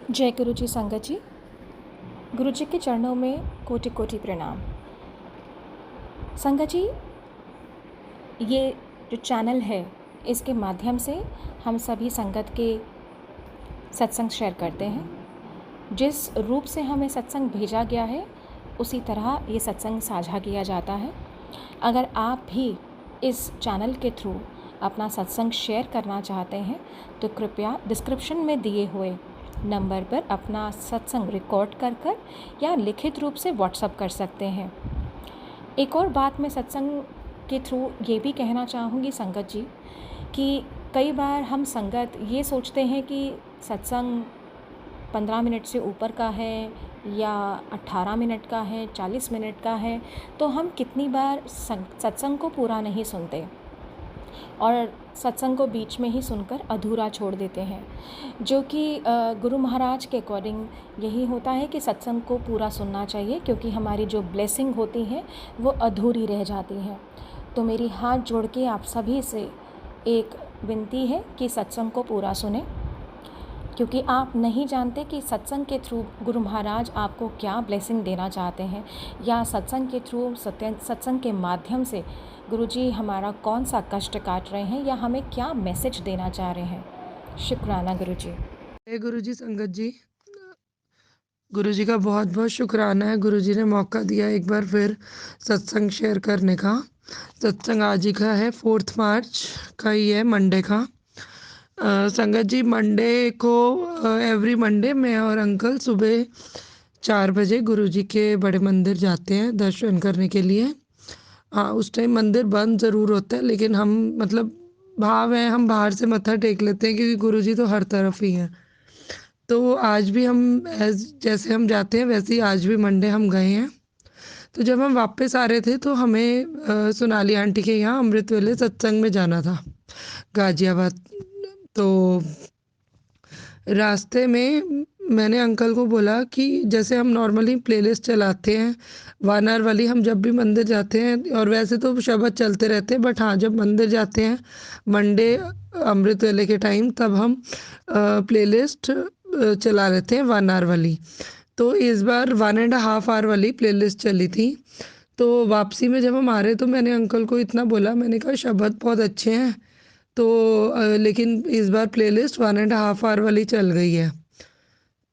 जय गुरु जी संगत जी। गुरु जी के चरणों में कोटि कोटि प्रणाम। संगत जी, ये जो चैनल है इसके माध्यम से हम सभी संगत के सत्संग शेयर करते हैं। जिस रूप से हमें सत्संग भेजा गया है उसी तरह ये सत्संग साझा किया जाता है। अगर आप भी इस चैनल के थ्रू अपना सत्संग शेयर करना चाहते हैं तो कृपया डिस्क्रिप्शन में दिए हुए नंबर पर अपना सत्संग रिकॉर्ड कर या लिखित रूप से व्हाट्सएप कर सकते हैं। एक और बात मैं सत्संग के थ्रू ये भी कहना चाहूँगी संगत जी कि कई बार हम संगत ये सोचते हैं कि सत्संग 15 मिनट से ऊपर का है या 18 मिनट का है, 40 मिनट का है, तो हम कितनी बार सत्संग को पूरा नहीं सुनते और सत्संग को बीच में ही सुनकर अधूरा छोड़ देते हैं, जो कि गुरु महाराज के अकॉर्डिंग यही होता है कि सत्संग को पूरा सुनना चाहिए, क्योंकि हमारी जो ब्लेसिंग होती है वो अधूरी रह जाती है। तो मेरी हाथ जोड़ के आप सभी से एक विनती है कि सत्संग को पूरा सुने, क्योंकि आप नहीं जानते कि सत्संग के थ्रू गुरु महाराज आपको क्या ब्लेसिंग देना चाहते हैं, या सत्संग के थ्रू सत्संग के माध्यम से गुरुजी हमारा कौन सा कष्ट काट रहे हैं या हमें क्या मैसेज देना चाह रहे हैं। शुक्राना गुरुजी। गुरुजी संगत जी, गुरुजी का बहुत बहुत शुक्राना है। गुरुजी ने मौका दिया एक बार फिर सत्संग शेयर करने का। सत्संग आज ही का है, 4 मार्च का ही है, मंडे का। संगत जी, मंडे को एवरी मंडे मैं और अंकल सुबह 4 बजे गुरुजी के बड़े मंदिर जाते हैं दर्शन करने के लिए। हाँ, उस टाइम मंदिर बंद ज़रूर होता है, लेकिन हम मतलब भाव है, हम बाहर से मत्था टेक लेते हैं, क्योंकि गुरुजी तो हर तरफ ही हैं। तो आज भी हम जैसे हम जाते हैं वैसे ही आज भी मंडे हम गए हैं। तो जब हम वापस आ रहे थे तो हमें सोनाली आंटी के यहाँ अमृत वेले सत्संग में जाना था, गाजियाबाद। तो रास्ते में मैंने अंकल को बोला कि जैसे हम नॉर्मली प्लेलिस्ट चलाते हैं वानर वाली, हम जब भी मंदिर जाते हैं, और वैसे तो शब्द चलते रहते हैं, बट हाँ, जब मंदिर जाते हैं मंडे अमृत वेले के टाइम, तब हम प्लेलिस्ट चला लेते हैं 1 आवर वाली। तो इस बार 1.5 आवर वाली प्लेलिस्ट चली थी। तो वापसी में जब हम आ रहे तो मैंने अंकल को इतना बोला, मैंने कहा शब्द बहुत अच्छे हैं, तो लेकिन इस बार प्लेलिस्ट 1.5 आवर वाली चल गई है।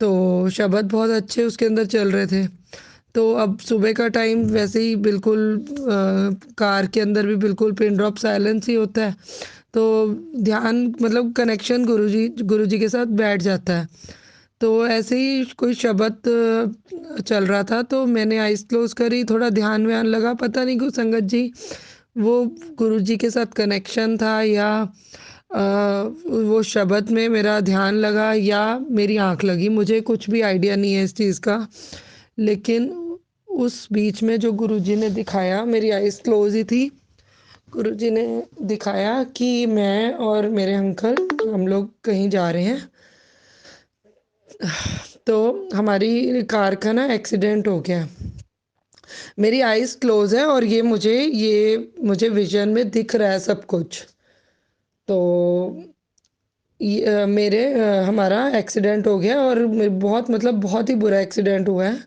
तो शब्द बहुत अच्छे उसके अंदर चल रहे थे। तो अब सुबह का टाइम वैसे ही बिल्कुल कार के अंदर भी बिल्कुल पिन ड्रॉप साइलेंस ही होता है, तो ध्यान मतलब कनेक्शन गुरुजी के साथ बैठ जाता है। तो ऐसे ही कोई शब्द चल रहा था, तो मैंने आइज़ क्लोज करी, थोड़ा ध्यान व्यान लगा, पता नहीं क्यों संगत जी वो गुरुजी के साथ कनेक्शन था, या वो शब्द में मेरा ध्यान लगा, या मेरी आँख लगी, मुझे कुछ भी आइडिया नहीं है इस चीज़ का। लेकिन उस बीच में जो गुरुजी ने दिखाया, मेरी आइज़ क्लोज ही थी, गुरुजी ने दिखाया कि मैं और मेरे अंकल हम लोग कहीं जा रहे हैं। तो हमारी कार का ना एक्सीडेंट हो गया। मेरी आइज़ क्लोज है और ये मुझे विजन में दिख रहा है सब कुछ। तो हमारा एक्सीडेंट हो गया, और बहुत मतलब बहुत ही बुरा एक्सीडेंट हुआ है।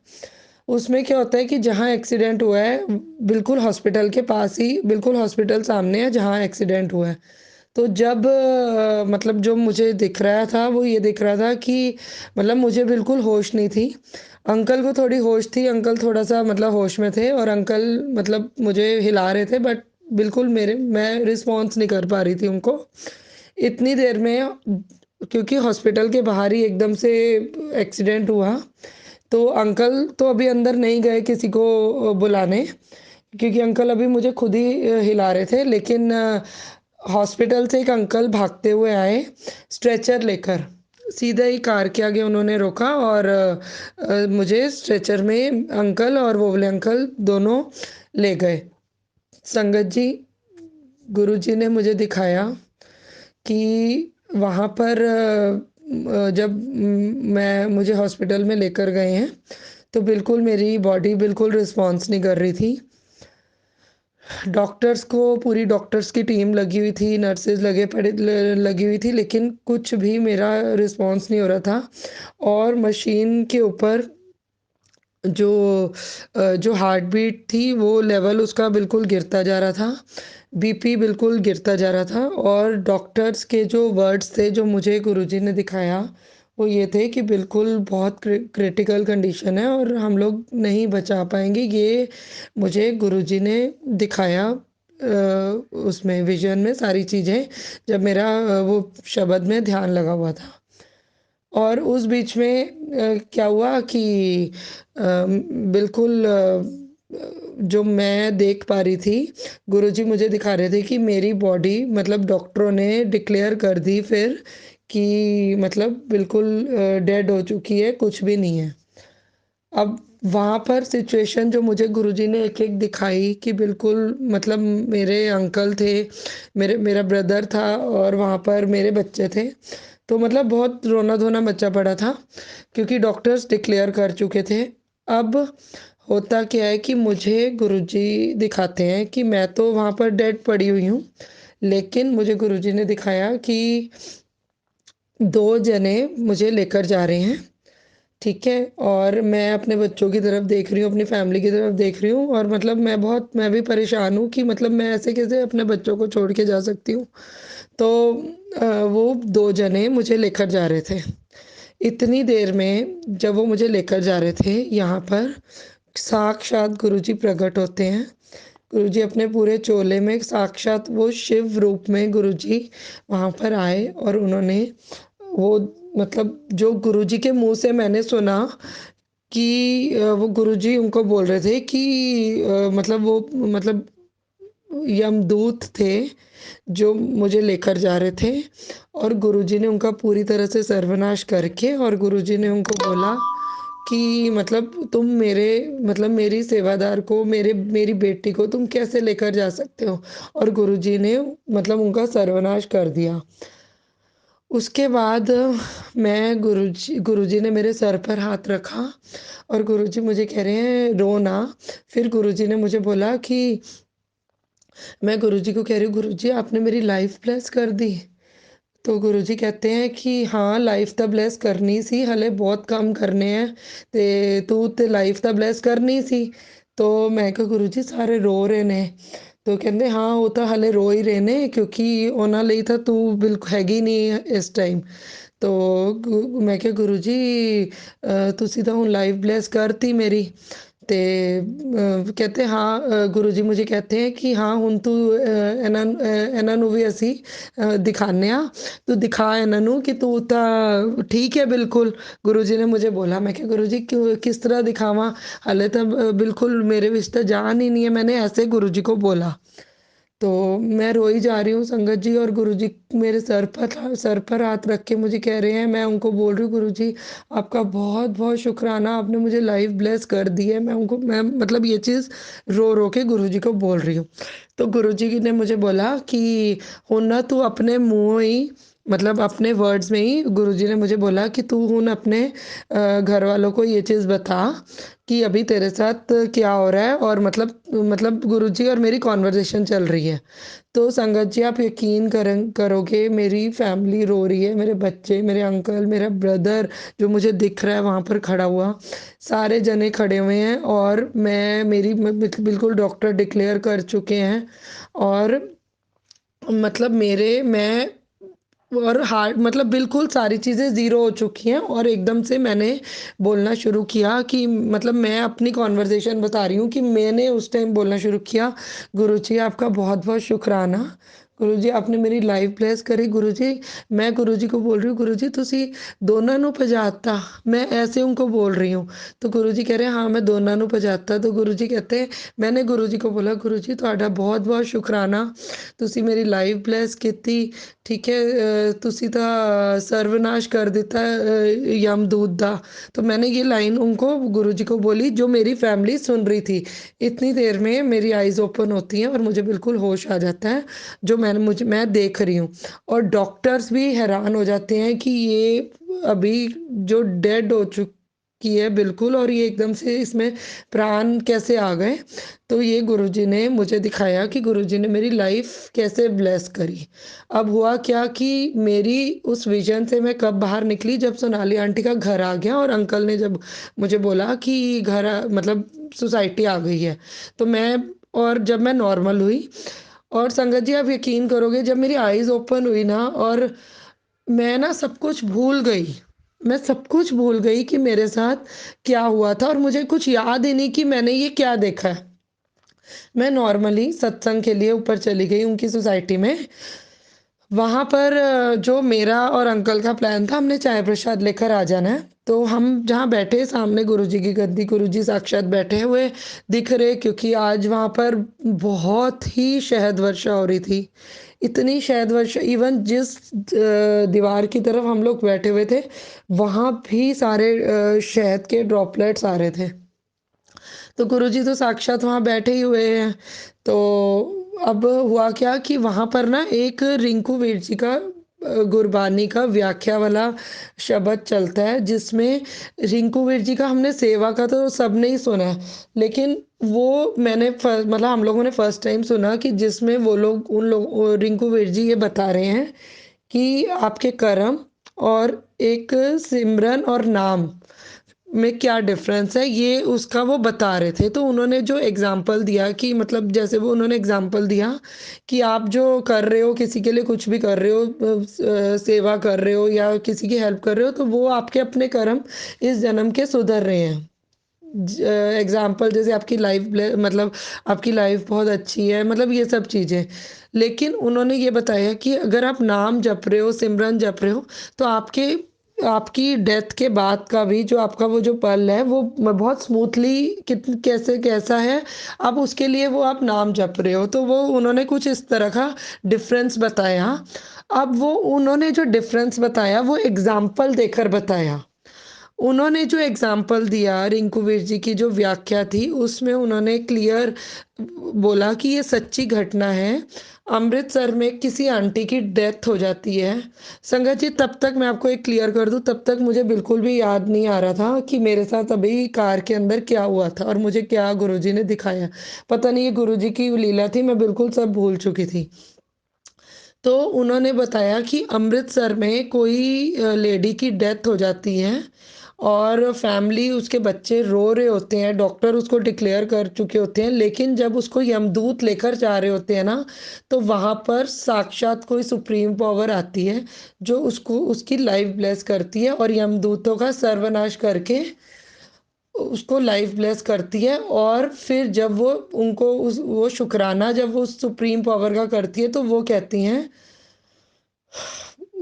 उसमें क्या होता है कि जहाँ एक्सीडेंट हुआ है बिल्कुल हॉस्पिटल के पास ही, बिल्कुल हॉस्पिटल सामने है जहाँ एक्सीडेंट हुआ है। तो जब मतलब जो मुझे दिख रहा था वो ये दिख रहा था कि मतलब मुझे बिल्कुल होश नहीं थी। अंकल को थोड़ी होश थी, अंकल थोड़ा सा मतलब होश में थे, और अंकल मतलब मुझे हिला रहे थे, बट बिल्कुल मैं रिस्पॉन्स नहीं कर पा रही थी उनको इतनी देर में, क्योंकि हॉस्पिटल के बाहर ही एकदम से एक्सीडेंट हुआ। तो अंकल तो अभी अंदर नहीं गए किसी को बुलाने, क्योंकि अंकल अभी मुझे खुद ही हिला रहे थे। लेकिन हॉस्पिटल से एक अंकल भागते हुए आए स्ट्रेचर लेकर, सीधा ही कार के आगे उन्होंने रोका, और मुझे स्ट्रेचर में अंकल और वो वाले अंकल दोनों ले गए। संगत जी, गुरुजी ने मुझे दिखाया कि वहाँ पर जब मुझे हॉस्पिटल में लेकर गए हैं, तो बिल्कुल मेरी बॉडी बिल्कुल रिस्पॉन्स नहीं कर रही थी। डॉक्टर्स को पूरी डॉक्टर्स की टीम लगी हुई थी, नर्सेज लगी हुई थी, लेकिन कुछ भी मेरा रिस्पॉन्स नहीं हो रहा था। और मशीन के ऊपर जो जो हार्ट बीट थी वो लेवल उसका बिल्कुल गिरता जा रहा था, बीपी बिल्कुल गिरता जा रहा था। और डॉक्टर्स के जो वर्ड्स थे जो मुझे गुरुजी ने दिखाया वो ये थे कि बिल्कुल बहुत क्रिटिकल कंडीशन है और हम लोग नहीं बचा पाएंगे। ये मुझे गुरुजी ने दिखाया उसमें विजन में सारी चीज़ें, जब मेरा वो शब्द में ध्यान लगा हुआ था। और उस बीच में क्या हुआ कि बिल्कुल जो मैं देख पा रही थी, गुरुजी मुझे दिखा रहे थे कि मेरी बॉडी मतलब डॉक्टरों ने डिक्लेयर कर दी फिर कि मतलब बिल्कुल डेड हो चुकी है, कुछ भी नहीं है। अब वहाँ पर सिचुएशन जो मुझे गुरुजी ने एक एक दिखाई कि बिल्कुल मतलब मेरे अंकल थे, मेरा ब्रदर था और वहाँ पर मेरे बच्चे थे। तो मतलब बहुत रोना धोना मचा पड़ा था क्योंकि डॉक्टर्स डिक्लेयर कर चुके थे। अब होता क्या है कि मुझे गुरुजी दिखाते हैं कि मैं तो वहाँ पर डेड पड़ी हुई हूँ, लेकिन मुझे गुरुजी ने दिखाया कि दो जने मुझे लेकर जा रहे हैं। ठीक है, और मैं अपने बच्चों की तरफ देख रही हूँ, अपनी फैमिली की तरफ देख रही हूँ, और मतलब मैं भी परेशान हूँ कि मतलब मैं ऐसे कैसे अपने बच्चों को छोड़ के जा सकती हूँ। तो वो दो जने मुझे लेकर जा रहे थे। इतनी देर में जब वो मुझे लेकर जा रहे थे, यहाँ पर साक्षात गुरुजी प्रकट होते हैं। गुरुजी अपने पूरे चोले में साक्षात वो शिव रूप में गुरुजी वहाँ पर आए और उन्होंने वो मतलब जो गुरुजी के मुंह से मैंने सुना कि वो गुरुजी उनको बोल रहे थे कि मतलब वो मतलब यमदूत थे जो मुझे लेकर जा रहे थे। और गुरुजी ने उनका पूरी तरह से सर्वनाश करके और गुरुजी ने उनको बोला कि मतलब तुम मेरे मतलब मेरी सेवादार को मेरी बेटी को तुम कैसे लेकर जा सकते हो। और गुरुजी ने मतलब उनका सर्वनाश कर दिया। उसके बाद मैं गुरुजी ने मेरे सर पर हाथ रखा और गुरुजी मुझे कह रहे हैं रो ना। फिर गुरुजी ने मुझे बोला कि मैं गुरुजी को कह रही हूँ गुरुजी आपने मेरी लाइफ ब्लेस कर दी। तो गुरुजी कहते हैं कि हाँ लाइफ ਤਾਂ ਬਲੈਸ ਕਰਨੀ ਸੀ, ਹਲੇ ਬਹੁਤ ਕੰਮ ਕਰਨੇ ਹੈ ਤੇ ਤੂੰ ਤੇ ਲਾਈਫ ਤਾਂ ਬਲੈਸ ਕਰਨੀ ਸੀ। तो मैं ਕਿਹਾ ਗੁਰੂ ਜੀ ਸਾਰੇ ਰੋ ਰਹੇ ਨੇ। तो ਕਹਿੰਦੇ ਹਾਂ ਉਹ ਤਾਂ ਹਲੇ ਰੋ ਹੀ ਰਹੇ ਨੇ ਕਿਉਂਕਿ ਉਹਨਾਂ ਲਈ ਤਾਂ ਤੂੰ ਬਿਲਕੁਲ ਹੈਗੀ ਨਹੀਂ ਇਸ ਟਾਈਮ। तो मैं क्या गुरु जी ਤੁਸੀਂ ਤਾਂ ਹੁਣ ਲਾਈਫ ਬਲੈਸ ਕਰਤੀ ਮੇਰੀ। ਤੇ कहते हाँ गुरु जी मुझे कहते हैं कि हाँ ਹੁਣ ਤੂੰ ਇਹਨਾਂ ਨੂੰ ਵੀ ਅਸੀਂ दिखाने तू दिखा इन्हों कि तू तो ठीक है बिल्कुल। गुरु जी ने मुझे बोला। मैं क्या गुरु जी क्यों किस तरह दिखावा, हाले तो बिल्कुल मेरे विच तो जान ही नहीं है। मैंने ऐसे गुरु जी को बोला। तो मैं रोई जा रही हूँ संगत जी, और गुरुजी मेरे सर पर हाथ रख के मुझे कह रहे हैं, मैं उनको बोल रही हूँ गुरुजी आपका बहुत बहुत शुक्राना, आपने मुझे लाइफ ब्लेस कर दी है। मैं मतलब ये चीज़ रो रो के गुरुजी को बोल रही हूँ। तो गुरुजी ने मुझे बोला कि हुन ना तू अपने मुँह ही मतलब अपने वर्ड्स में ही गुरुजी ने मुझे बोला कि तू हुन अपने घर वालों को ये चीज़ बता कि अभी तेरे साथ क्या हो रहा है। और मतलब गुरुजी और मेरी कॉन्वर्जेशन चल रही है। तो संगत जी आप यकीन करोगे मेरी फैमिली रो रही है, मेरे बच्चे, मेरे अंकल, मेरा ब्रदर जो मुझे दिख रहा है वहाँ पर खड़ा हुआ, सारे जने खड़े हुए हैं। और बिल्कुल डॉक्टर डिक्लेयर कर चुके हैं। और मतलब मेरे मैं और हार्ट मतलब बिल्कुल सारी चीज़ें ज़ीरो हो चुकी हैं। और एकदम से मैंने बोलना शुरू किया कि मतलब मैं अपनी कॉन्वर्जेशन बता रही हूँ कि मैंने उस टाइम बोलना शुरू किया गुरुजी आपका बहुत बहुत शुक्राना, गुरुजी आपने मेरी लाइफ ब्लेस करी। गुरुजी मैं गुरुजी को बोल रही हूँ गुरुजी ਤੁਸੀਂ ਦੋਨਾਂ ਨੂੰ ਭਜਾਤਾ, मैं ऐसे उनको बोल रही हूँ। तो गुरुजी कह रहे हैं हाँ मैं ਦੋਨਾਂ ਨੂੰ ਭਜਾਤਾ। तो गुरुजी कहते हैं मैंने गुरुजी को बोला गुरुजी ਤੁਹਾਡਾ ਬਹੁਤ ਬਹੁਤ ਸ਼ੁਕਰਾਨਾ, ਤੁਸੀਂ ਮੇਰੀ ਲਾਈਫ ਬਲੈਸ ਕੀਤੀ। ठीक है तुसी तो सर्वनाश कर देता यमदूत दा। तो मैंने ये लाइन उनको गुरुजी को बोली जो मेरी फैमिली सुन रही थी। इतनी देर में मेरी आइज़ ओपन होती हैं और मुझे बिल्कुल होश आ जाता है जो मैं देख रही हूँ। और डॉक्टर्स भी हैरान हो जाते हैं कि ये अभी जो डेड हो चुकी की है बिल्कुल, और ये एकदम से इसमें प्राण कैसे आ गए। तो ये गुरुजी ने मुझे दिखाया कि गुरुजी ने मेरी लाइफ कैसे ब्लेस करी। अब हुआ क्या कि मेरी उस विजन से मैं कब बाहर निकली, जब सोनाली आंटी का घर आ गया और अंकल ने जब मुझे बोला कि मतलब सोसाइटी आ गई है। तो जब मैं नॉर्मल हुई, और संगत जी आप यकीन करोगे, जब मेरी आईज ओपन हुई ना, और मैं ना सब कुछ भूल गई। मैं सब कुछ भूल गई कि मेरे साथ क्या हुआ था, और मुझे कुछ याद ही नहीं कि मैंने ये क्या देखा है। मैं नॉर्मली सत्संग के लिए ऊपर चली गई उनकी सोसाइटी में। वहाँ पर जो मेरा और अंकल का प्लान था, हमने चाय प्रसाद लेकर आ जाना है। तो हम जहाँ बैठे, सामने गुरुजी की गद्दी, गुरुजी साक्षात बैठे हुए दिख रहे, क्योंकि आज वहाँ पर बहुत ही शहद वर्षा हो रही थी। इतनी शहद वर्षा, इवन जिस दीवार की तरफ हम लोग बैठे हुए थे, वहाँ भी सारे शहद के ड्रॉपलेट्स आ रहे थे। तो गुरुजी तो साक्षात वहाँ बैठे ही हुए हैं। तो अब हुआ क्या कि वहाँ पर ना एक रिंकू वीर जी का गुरबानी का व्याख्या वाला शब्द चलता है, जिसमें रिंकू वीर जी का, हमने सेवा का तो सबने ही सुना है, लेकिन वो मतलब हम लोगों ने फर्स्ट टाइम सुना कि जिसमें वो लोग रिंकू वीर जी ये बता रहे हैं कि आपके कर्म और एक सिमरन और नाम में क्या डिफरेंस है, ये उसका वो बता रहे थे। तो उन्होंने जो एग्जाम्पल दिया कि मतलब जैसे वो उन्होंने एग्जाम्पल दिया कि आप जो कर रहे हो, किसी के लिए कुछ भी कर रहे हो, सेवा कर रहे हो या किसी की हेल्प कर रहे हो, तो वो आपके अपने कर्म इस जन्म के सुधर रहे हैं। एग्जाम्पल जैसे आपकी लाइफ, मतलब आपकी लाइफ बहुत अच्छी है, मतलब ये सब चीज़ें। लेकिन उन्होंने ये बताया कि अगर आप नाम जप रहे हो, सिमरन जप रहे हो, तो आपकी डेथ के बाद का भी जो आपका वो जो पल है, वो बहुत स्मूथली कित कैसे कैसा है, अब उसके लिए वो आप नाम जप रहे हो। तो वो उन्होंने कुछ इस तरह का डिफरेंस बताया। अब वो उन्होंने जो डिफरेंस बताया, वो एग्जाम्पल देकर बताया। उन्होंने जो एग्जाम्पल दिया, रिंकू वीर जी की जो व्याख्या थी, उसमें उन्होंने क्लियर बोला कि ये सच्ची घटना है। अमृतसर में किसी आंटी की डेथ हो जाती है। संगत जी, तब तक मैं आपको एक क्लियर कर दूं, तब तक मुझे बिल्कुल भी याद नहीं आ रहा था कि मेरे साथ अभी कार के अंदर क्या हुआ था और मुझे क्या गुरुजी ने दिखाया। पता नहीं ये गुरुजी की लीला थी, मैं बिल्कुल सब भूल चुकी थी। तो उन्होंने बताया कि अमृतसर में कोई लेडी की डेथ हो जाती है, और फैमिली, उसके बच्चे रो रहे होते हैं, डॉक्टर उसको डिक्लेयर कर चुके होते हैं, लेकिन जब उसको यमदूत लेकर जा रहे होते हैं ना, तो वहाँ पर साक्षात कोई सुप्रीम पावर आती है, जो उसको उसकी लाइफ ब्लेस करती है, और यमदूतों का सर्वनाश करके उसको लाइफ ब्लेस करती है। और फिर जब वो उनको वो शुक्राना जब वो सुप्रीम पावर का करती है, तो वो कहती हैं,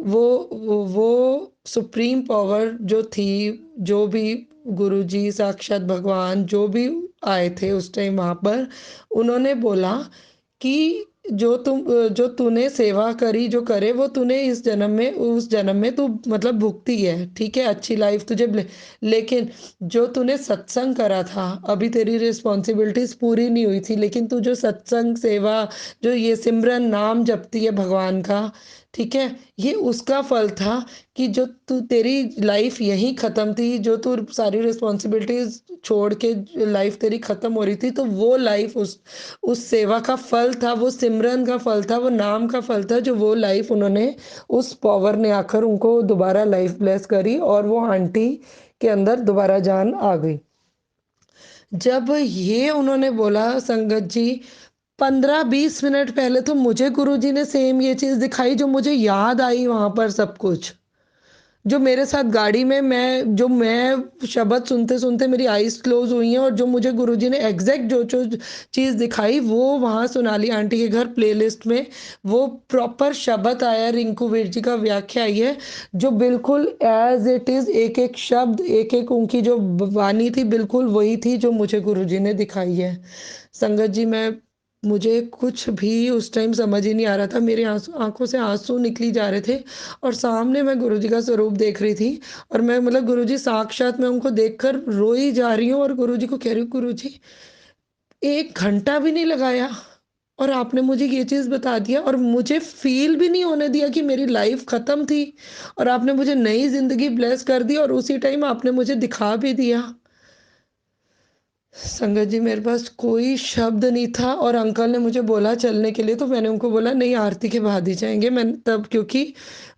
वो सुप्रीम पावर जो थी, जो भी गुरुजी साक्षात भगवान जो भी आए थे उस टाइम वहाँ पर, उन्होंने बोला कि जो तूने सेवा करी, जो करे वो तूने इस जन्म में, उस जन्म में तू मतलब भुगती है, ठीक है, अच्छी लाइफ तुझे लेकिन जो तूने सत्संग करा था, अभी तेरी रिस्पॉन्सिबिलिटीज पूरी नहीं हुई थी, लेकिन तू जो सत्संग सेवा, जो ये सिमरन नाम जपती है भगवान का, ठीक है, ये उसका फल था कि जो तू तेरी लाइफ यहीं ख़त्म थी, जो तू सारी रिस्पॉन्सिबिलिटीज छोड़ के लाइफ तेरी ख़त्म हो रही थी, तो वो लाइफ उस सेवा का फल था, वो सिमरन का फल था, वो नाम का फल था, जो वो लाइफ उन्होंने, उस पावर ने आकर उनको दोबारा लाइफ ब्लेस करी, और वो आंटी के अंदर दोबारा जान आ गई। जब ये उन्होंने बोला, संगत जी, 15-20 मिनट पहले तो मुझे गुरुजी ने सेम ये चीज़ दिखाई, जो मुझे याद आई वहाँ पर सब कुछ, जो मेरे साथ गाड़ी में मैं शब्द सुनते सुनते मेरी आईज क्लोज हुई हैं, और जो मुझे गुरुजी ने एग्जैक्ट जो चीज़ दिखाई, वो वहाँ सोनाली आंटी के घर प्लेलिस्ट में वो प्रॉपर शब्द आया, रिंकू वीर जी का व्याख्या आई है, जो बिल्कुल एज इट इज़, एक एक शब्द, एक एक उनकी जो वाणी थी, बिल्कुल वही थी जो मुझे गुरुजी ने दिखाई है। संगत जी, मुझे कुछ भी उस टाइम समझ ही नहीं आ रहा था, मेरे आंखों से आंसू निकली जा रहे थे, और सामने मैं गुरुजी का स्वरूप देख रही थी, और मैं मतलब गुरुजी साक्षात, मैं उनको देखकर रोई जा रही हूँ, और गुरुजी को कह रही हूँ, गुरुजी 1 घंटा भी नहीं लगाया, और आपने मुझे ये चीज़ बता दिया और मुझे फ़ील भी नहीं होने दिया कि मेरी लाइफ़ ख़त्म थी और आपने मुझे नई ज़िंदगी ब्लेस कर दी और उसी टाइम आपने मुझे दिखा भी दिया। संगत जी, मेरे पास कोई शब्द नहीं था और अंकल ने मुझे बोला चलने के लिए, तो मैंने उनको बोला नहीं, आरती के बाद ही जाएँगे। मैं तब, क्योंकि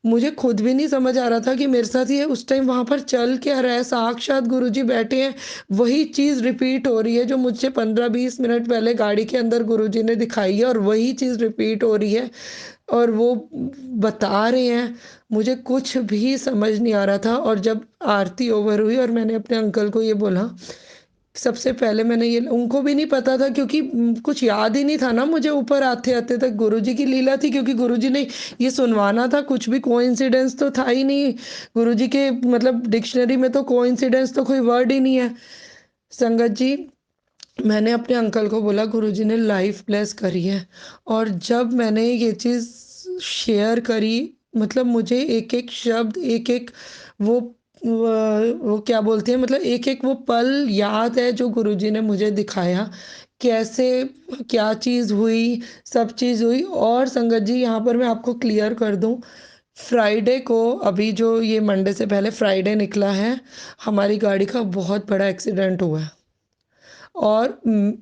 मुझे खुद भी नहीं समझ आ रहा था कि मेरे साथ ये उस टाइम वहाँ पर चल क्या रहा है। साक्षात गुरुजी बैठे हैं, वही चीज़ रिपीट हो रही है जो मुझे 15-20 मिनट पहले गाड़ी के अंदर गुरुजी ने दिखाई है और वही चीज़ रिपीट हो रही है और वो बता रहे हैं। मुझे कुछ भी समझ नहीं आ रहा था और जब आरती ओवर हुई और मैंने अपने अंकल को ये बोला, सबसे पहले मैंने ये, उनको भी नहीं पता था क्योंकि कुछ याद ही नहीं था ना मुझे ऊपर आते-आते तक। गुरुजी की लीला थी क्योंकि गुरुजी ने ये सुनवाना था, कुछ भी कोइंसिडेंस तो था ही नहीं। गुरुजी के मतलब डिक्शनरी में तो कोइंसिडेंस तो कोई वर्ड ही नहीं है। संगत जी, मैंने अपने अंकल को बोला गुरुजी ने लाइफ ब्लेस करी है और जब मैंने ये चीज़ शेयर करी, मतलब मुझे एक-एक शब्द, एक-एक वो वो क्या बोलते हैं, मतलब एक-एक वो पल याद है जो गुरुजी ने मुझे दिखाया। कैसे क्या चीज़ हुई, सब चीज़ हुई। और संगत जी, यहाँ पर मैं आपको क्लियर कर दूँ, फ्राइडे को, अभी जो ये मंडे से पहले फ्राइडे निकला है, हमारी गाड़ी का बहुत बड़ा एक्सीडेंट हुआ है। और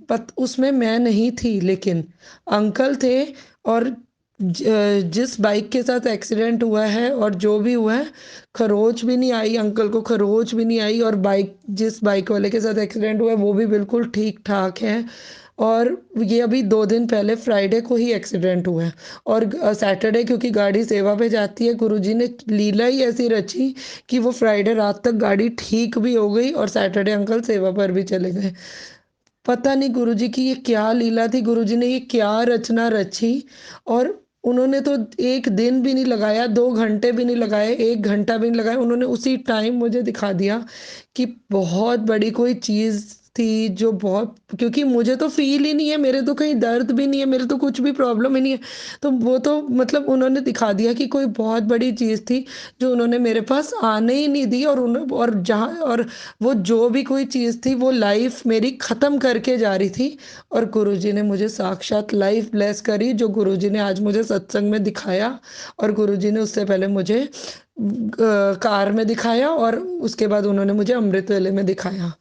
पत उसमें मैं नहीं थी, लेकिन अंकल थे। और जिस बाइक के साथ एक्सीडेंट हुआ है और जो भी हुआ है, खरोच भी नहीं आई, अंकल को खरोच भी नहीं आई। और बाइक, जिस बाइक वाले के साथ एक्सीडेंट हुआ है वो भी बिल्कुल ठीक-ठाक है। और ये अभी 2 दिन पहले फ्राइडे को ही एक्सीडेंट हुआ है। और सैटरडे, क्योंकि गाड़ी सेवा पे जाती है, गुरुजी ने लीला ही ऐसी रची कि वो फ्राइडे रात तक गाड़ी ठीक भी हो गई और सैटरडे अंकल सेवा पर भी चले गए। पता नहीं गुरुजी की ये क्या लीला थी, गुरुजी ने ये क्या रचना रची। और उन्होंने तो 1 दिन भी नहीं लगाया, 2 घंटे भी नहीं लगाए, 1 घंटा भी नहीं लगाया, उन्होंने उसी टाइम मुझे दिखा दिया कि बहुत बड़ी कोई चीज़ थी जो बहुत, क्योंकि मुझे तो फ़ील ही नहीं है, मेरे तो कहीं दर्द भी नहीं है, मेरे तो कुछ भी प्रॉब्लम ही नहीं है। तो वो तो मतलब उन्होंने दिखा दिया कि कोई बहुत बड़ी चीज़ थी जो उन्होंने मेरे पास आने ही नहीं दी। और जहाँ और वो जो भी कोई चीज़ थी वो लाइफ मेरी ख़त्म करके जा रही थी। और गुरुजी ने मुझे साक्षात लाइफ ब्लेस करी, जो गुरुजी ने आज मुझे सत्संग में दिखाया। और गुरुजी ने उससे पहले मुझे कार में दिखाया और उसके बाद उन्होंने मुझे अमृत वेले में दिखाया।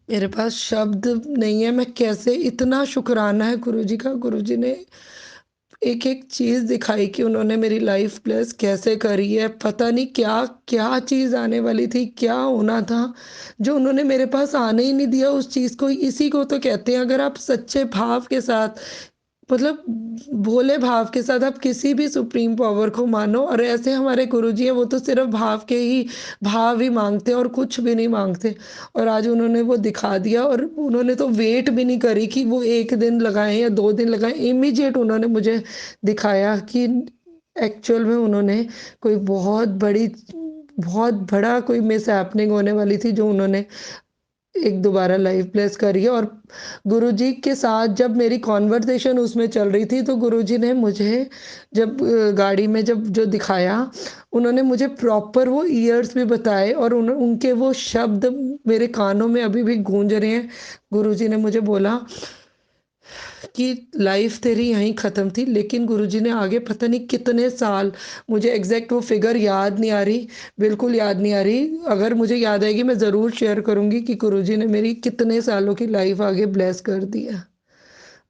मेरे पास शब्द नहीं है, मैं कैसे, इतना शुक्राना है गुरुजी का। गुरुजी ने एक-एक चीज़ दिखाई कि उन्होंने मेरी लाइफ ब्लेस कैसे करी है। पता नहीं क्या-क्या चीज़ आने वाली थी, क्या होना था, जो उन्होंने मेरे पास आने ही नहीं दिया उस चीज़ को। इसी को तो कहते हैं, अगर आप सच्चे भाव के साथ, मतलब भोले भाव के साथ आप किसी भी सुप्रीम पावर को मानो। और ऐसे हमारे गुरुजी हैं, वो तो सिर्फ़ भाव ही माँगते हैं और कुछ भी नहीं माँगते। और आज उन्होंने वो दिखा दिया और उन्होंने तो वेट भी नहीं करी कि वो 1 दिन लगाएँ या 2 दिन लगाएँ, इमीडिएट उन्होंने मुझे दिखाया कि एक्चुअल में उन्होंने कोई बहुत बड़ा कोई मिसहैपनिंग होने वाली थी, जो उन्होंने एक दोबारा लाइफ ब्लेस करी है। और गुरुजी के साथ जब मेरी कॉन्वर्सेशन उसमें चल रही थी, तो गुरुजी ने मुझे जब गाड़ी में जब जो दिखाया, उन्होंने मुझे प्रॉपर वो ईयर्स भी बताए और उनके वो शब्द मेरे कानों में अभी भी गूंज रहे हैं। गुरुजी ने मुझे बोला कि लाइफ तेरी यहीं ख़त्म थी, लेकिन गुरुजी ने आगे पता नहीं कितने साल, मुझे एग्जैक्ट वो फिगर याद नहीं आ रही, बिल्कुल याद नहीं आ रही। अगर मुझे याद आएगी मैं ज़रूर शेयर करूँगी कि गुरुजी ने मेरी कितने सालों की लाइफ आगे ब्लेस कर दी है।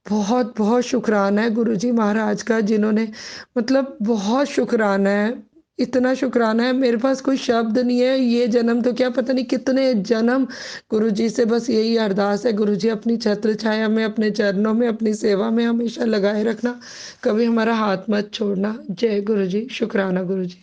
बहुत बहुत शुक्राना है गुरुजी महाराज का, जिन्होंने, मतलब बहुत शुक्राना है। इतना शुक्राना है, मेरे पास कोई शब्द नहीं है। ये जन्म तो क्या, पता नहीं कितने जन्म। गुरुजी से बस यही अरदास है, गुरुजी अपनी छत्र छाया में, अपने चरणों में, अपनी सेवा में हमेशा लगाए रखना, कभी हमारा हाथ मत छोड़ना। जय गुरुजी, शुक्राना गुरुजी।